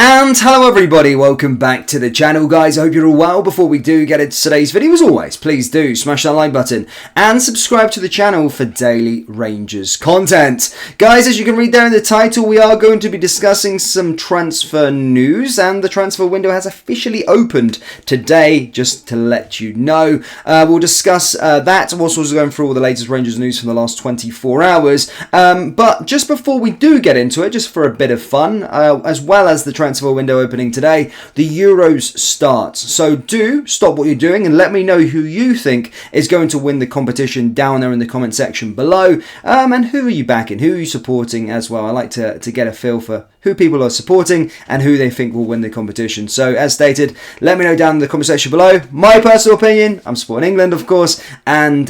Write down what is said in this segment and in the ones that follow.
And hello everybody, welcome back to the channel guys. I hope you're all well. Before we do get into today's video, as always, please do smash that like button and subscribe to the channel for daily Rangers content. Guys, as you can read there in the title, we are going to be discussing some transfer news, and the transfer window has officially opened today, just to let you know. We'll discuss that. We're also going through all the latest Rangers news from the last 24 hours. But just before we do get into it, just for a bit of fun, as well as the transfer window opening today, the Euros starts. So do stop what you're doing and let me know who you think is going to win the competition down there in the comment section below. And who are you backing? Who are you supporting as well? I like to get a feel for who people are supporting and who they think will win the competition. So as stated, let me know down in the comment section below. My personal opinion, I'm supporting England of course, and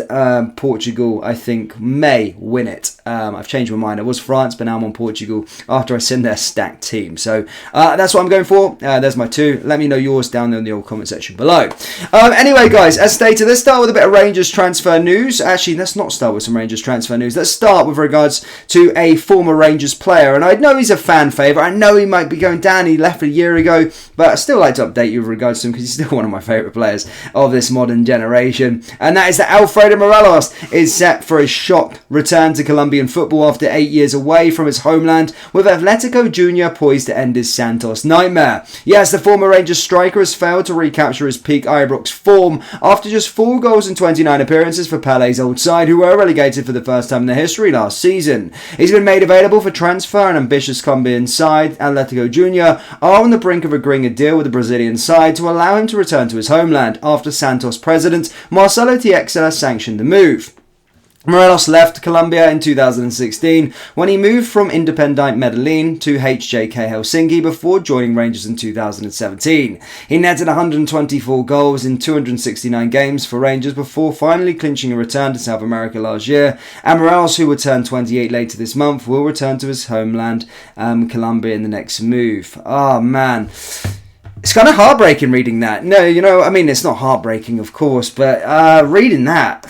Portugal I think may win it. I've changed my mind. I was France, but now I'm on Portugal after I send their stacked team. So that's what I'm going for. There's my two. Let me know yours down there in the old comment section below. Anyway guys, as stated, let's start with a bit of Rangers transfer news. Actually, let's not start with some Rangers transfer news. Let's start with regards to a former Rangers player, and I know he's a fan favourite. I know he might be going down. He left a year ago, but I still like to update you with regards to him because he's still one of my favourite players of this modern generation. And that is that Alfredo Morelos is set for a shock return to Colombian football after 8 years away from his homeland, with Atletico Junior poised to end his Santos nightmare. Yes, the former Rangers striker has failed to recapture his peak Ibrox form after just 4 goals in 29 appearances for Pele's old side, who were relegated for the first time in their history last season. He's been made available for transfer, and ambitious Colombian side Atletico Junior are on the brink of agreeing a deal with the Brazilian side to allow him to return to his homeland after Santos president Marcelo Teixeira sanctioned the move. Morelos left Colombia in 2016 when he moved from Independiente Medellin to HJK Helsinki before joining Rangers in 2017. He netted 124 goals in 269 games for Rangers before finally clinching a return to South America last year, and Morelos, who will turn 28 later this month, will return to his homeland, Colombia, in the next move. Oh man. It's kind of heartbreaking reading that. No, you know, I mean, it's not heartbreaking, of course, but reading that,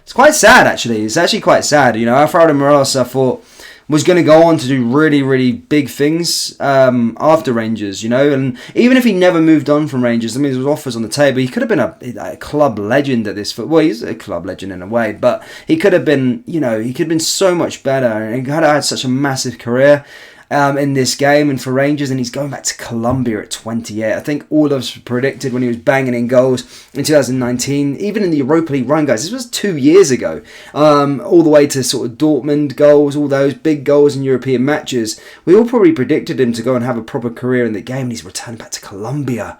it's quite sad, actually. It's actually quite sad. You know, Alfredo Morelos, I thought, was going to go on to do really, really big things after Rangers, you know. And even if he never moved on from Rangers, I mean, there was offers on the table. He could have been a club legend at this. Well, he's a club legend in a way, but he could have been, you know, he could have been so much better. And he could have had such a massive career in this game and for Rangers, and he's going back to Colombia at 28. I think all of us predicted when he was banging in goals in 2019, even in the Europa League run, guys, this was 2 years ago, all the way to sort of Dortmund goals, all those big goals in European matches. We all probably predicted him to go and have a proper career in the game, and he's returned back to Colombia.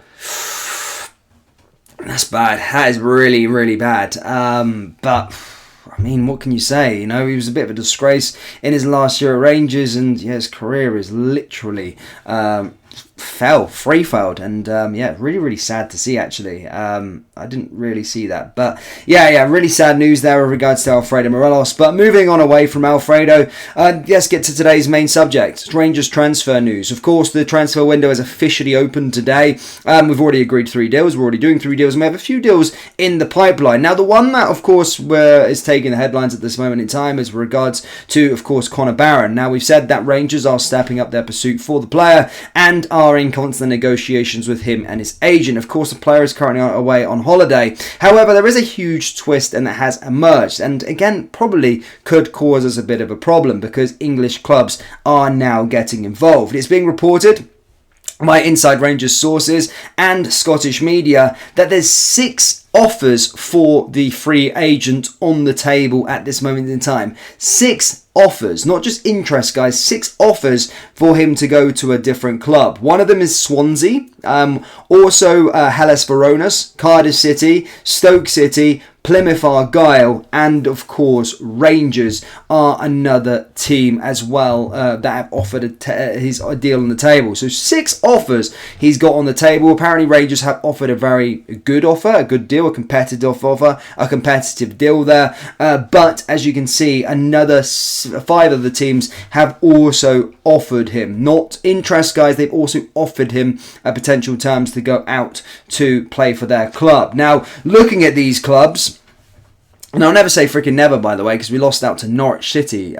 That's bad. That is really, really bad. But I mean, what can you say? You know, he was a bit of a disgrace in his last year at Rangers, and yeah, his career is literally free felled, and yeah, really, really sad to see, actually. I didn't really see that, but yeah, really sad news there with regards to Alfredo Morelos. But moving on away from Alfredo, let's get to today's main subject, Rangers transfer news. Of course, the transfer window is officially open today. We've already agreed 3 deals. We're already doing 3 deals, and we have a few deals in the pipeline. Now, the one that, of course, is taking the headlines at this moment in time is with regards to, of course, Barron. Now, we've said that Rangers are stepping up their pursuit for the player and are in constant negotiations with him and his agent. Of course, the player is currently away on holiday. However, there is a huge twist and that has emerged, and again, probably could cause us a bit of a problem because English clubs are now getting involved. It's being reported by inside Rangers sources and Scottish media that there's 6 offers for the free agent on the table at this moment in time. 6 offers, not just interest, guys. 6 offers for him to go to a different club. One of them is Swansea, also Hellas Veronas, Cardiff City, Stoke City, Plymouth Argyle, and of course Rangers are another team as well that have offered his deal on the table. So 6 offers he's got on the table. Apparently Rangers have offered a very good offer, a good deal, a competitive offer, a competitive deal there. But as you can see, another 5 of the teams have also offered him, not interest, guys, they've also offered him potential terms to go out to play for their club. Now, looking at these clubs, And I'll never say freaking never, by the way, because we lost out to Norwich City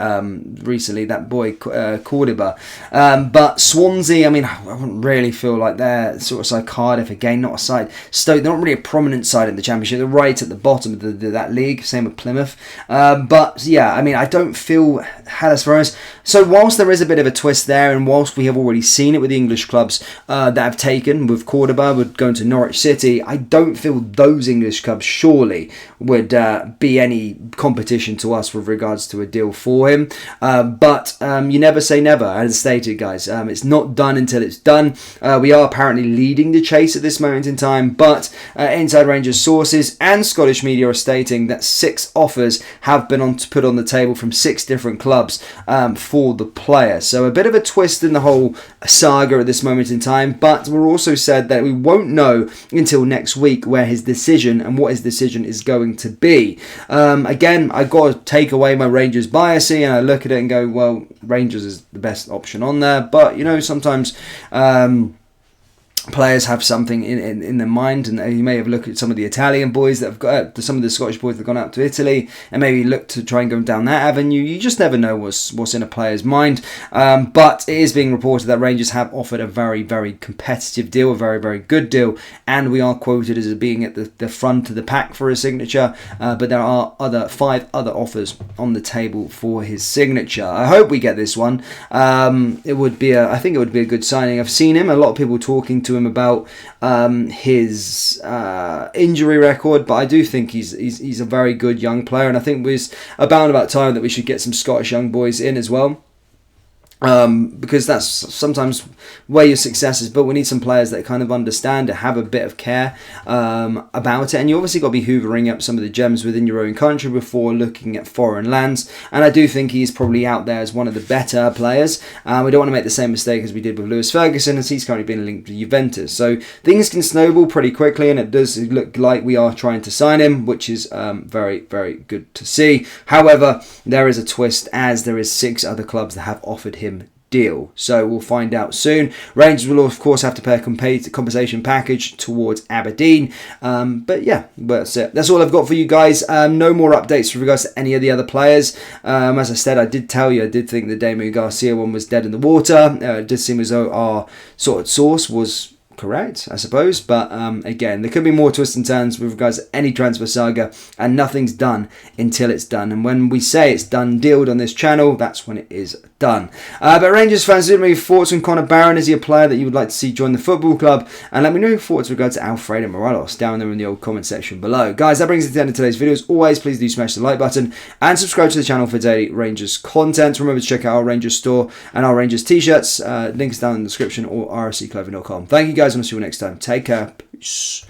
recently, that boy Cordoba. But Swansea, I mean, I wouldn't really feel like they're sort of side. Cardiff, again, not a side. Stoke, they're not really a prominent side in the Championship. They're right at the bottom of that league, same with Plymouth. But yeah, I mean, I don't feel Huddersfield. So whilst there is a bit of a twist there, and whilst we have already seen it with the English clubs that have taken, with Cordoba, with going to Norwich City, I don't feel those English clubs surely would be any competition to us with regards to a deal for him. But you never say never, as stated, guys. It's not done until it's done. We are apparently leading the chase at this moment in time, but Inside Rangers sources and Scottish media are stating that 6 offers have been put on the table from 6 different clubs for the player. So a bit of a twist in the whole saga at this moment in time, but we're also said that we won't know until next week where his decision and what his decision is going to be. Again, I got to take away my Rangers biasy and I look at it and go, well, Rangers is the best option on there. But, you know, sometimes players have something in their mind, and you may have looked at some of the Italian boys that have got, some of the Scottish boys that have gone out to Italy, and maybe look to try and go down that avenue. You just never know what's in a player's mind. But it is being reported that Rangers have offered a very, very competitive deal, a very, very good deal, and we are quoted as being at the front of the pack for his signature. But there are 5 other offers on the table for his signature. I hope we get this one. It would be I think it would be a good signing. I've seen him, a lot of people talking to him about his injury record, but I do think he's a very good young player, and I think it's about time that we should get some Scottish young boys in as well. Because that's sometimes where your success is, but we need some players that kind of understand and have a bit of care about it. And you obviously got to be hoovering up some of the gems within your own country before looking at foreign lands. And I do think he's probably out there as one of the better players. We don't want to make the same mistake as we did with Lewis Ferguson, as he's currently been linked to Juventus. So things can snowball pretty quickly, and it does look like we are trying to sign him, which is very, very good to see. However, there is a twist, as there is 6 other clubs that have offered him deal. So we'll find out soon. Rangers will of course have to pay a compensation package towards Aberdeen. But yeah, that's it. That's all I've got for you guys. No more updates with regards to any of the other players. As I said, I did think the Damian Garcia one was dead in the water. It did seem as though our sort of source was correct, I suppose, but again, there could be more twists and turns with regards to any transfer saga, and nothing's done until it's done. And when we say it's done, dealed on this channel, that's when it is done. But Rangers fans, let me know your thoughts on Conor Barron. Is he a player that you would like to see join the football club? And let me know your thoughts with regards to Alfredo Morelos down there in the old comment section below. Guys, that brings us to the end of today's video. As always, please do smash the like button and subscribe to the channel for daily Rangers content. Remember to check out our Rangers store and our Rangers t-shirts. Links down in the description, or rscclothing.com. Thank you guys, and I'll see you next time. Take care. Peace.